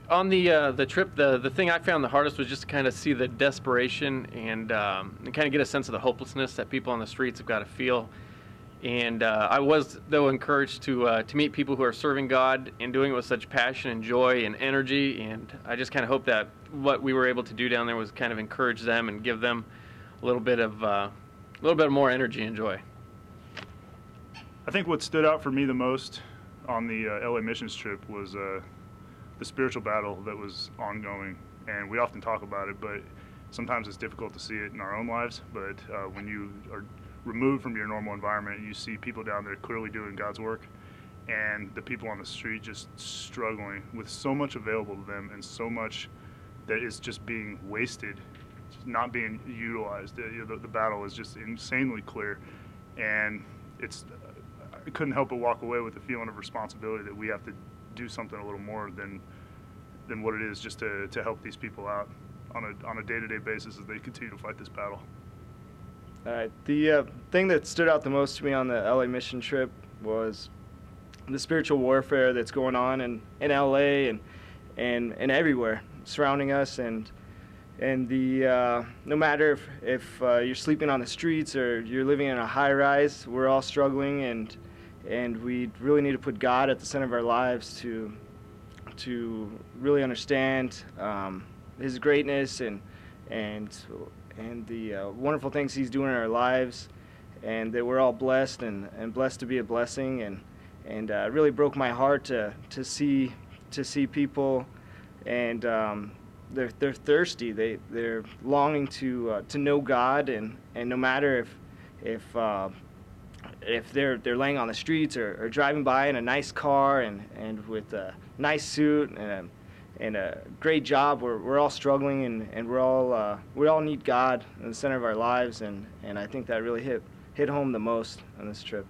On the trip, the thing I found the hardest was just to kind of see the desperation and kind of get a sense of the hopelessness that people on the streets have got to feel. And I was, though, encouraged to meet people who are serving God and doing it with such passion and joy and energy. And I just kind of hope that what we were able to do down there was kind of encourage them and give them a little bit more energy and joy. I think what stood out for me the most on the LA missions trip was the spiritual battle that was ongoing. And we often talk about it, but sometimes it's difficult to see it in our own lives. But when you are removed from your normal environment, you see people down there clearly doing God's work, and the people on the street just struggling with so much available to them and so much that is just being wasted, just not being utilized. The battle is just insanely clear, and I couldn't help but walk away with the feeling of responsibility that we have to do something a little more than what it is just to help these people out on a day-to-day basis as they continue to fight this battle. All right. The thing that stood out the most to me on the LA mission trip was the spiritual warfare that's going on in LA and everywhere surrounding us, and the no matter if you're sleeping on the streets or you're living in a high rise, we're all struggling, and we really need to put God at the center of our lives to really understand His greatness and the wonderful things He's doing in our lives, and that we're all blessed and blessed to be a blessing. And it really broke my heart to see people, and they're thirsty. They're longing to know God, and no matter if they're laying on the streets or driving by in a nice car and with a nice suit and a great job, we're all struggling, and we all need God in the center of our lives, and I think that really hit home the most on this trip.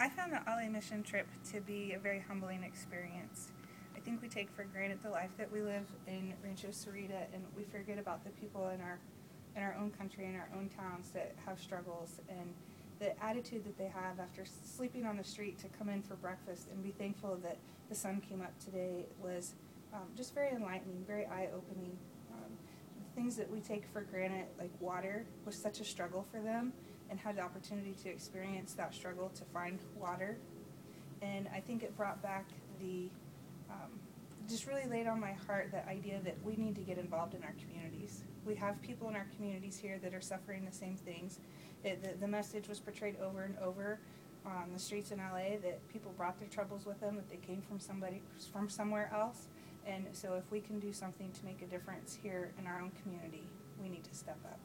I found the LA mission trip to be a very humbling experience. I think we take for granted the life that we live in Rancho Cerrita, and we forget about the people in our own country, in our own towns that have struggles, and the attitude that they have after sleeping on the street to come in for breakfast and be thankful that the sun came up today was just very enlightening, very eye-opening. Things that we take for granted, like water, was such a struggle for them, and had the opportunity to experience that struggle to find water. And I think it brought back just really laid on my heart the idea that we need to get involved in our communities. We have people in our communities here that are suffering the same things. The message was portrayed over and over on the streets in LA that people brought their troubles with them, that they came from somewhere else. And so if we can do something to make a difference here in our own community, we need to step up.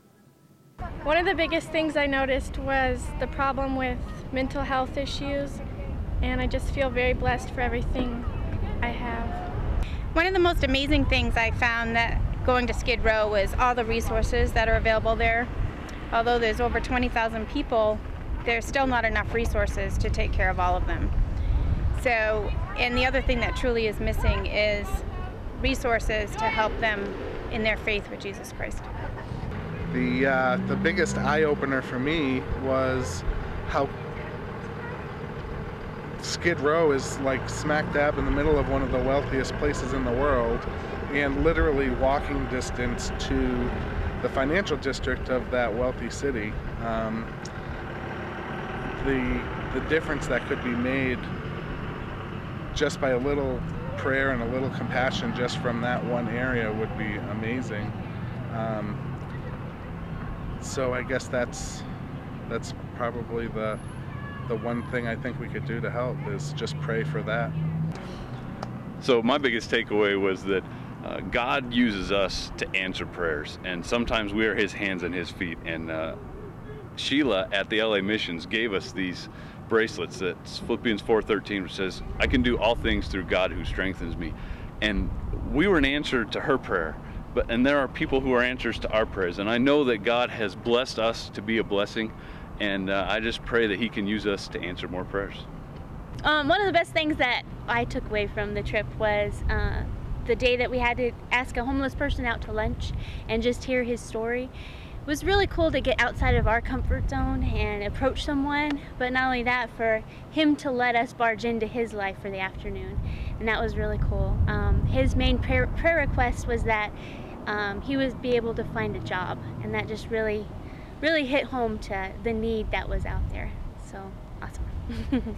One of the biggest things I noticed was the problem with mental health issues, and I just feel very blessed for everything I have. One of the most amazing things I found that going to Skid Row was all the resources that are available there. Although there's over 20,000 people, there's still not enough resources to take care of all of them. So, and the other thing that truly is missing is resources to help them in their faith with Jesus Christ. The biggest eye-opener for me was how Skid Row is like smack dab in the middle of one of the wealthiest places in the world, and literally walking distance to the financial district of that wealthy city. The difference that could be made just by a little prayer and a little compassion just from that one area would be amazing. So I guess that's probably the one thing I think we could do to help is just pray for that. So my biggest takeaway was that God uses us to answer prayers, and sometimes we are His hands and His feet. And Sheila at the LA Missions gave us these bracelets. That's Philippians 4:13, which says, "I can do all things through God who strengthens me." And we were an answer to her prayer. And there are people who are answers to our prayers. And I know that God has blessed us to be a blessing. And I just pray that He can use us to answer more prayers. One of the best things that I took away from the trip was the day that we had to ask a homeless person out to lunch and just hear his story. was really cool to get outside of our comfort zone and approach someone, but not only that, for him to let us barge into his life for the afternoon, and that was really cool. His main prayer request was that he would be able to find a job, and that just really hit home to the need that was out there. So awesome.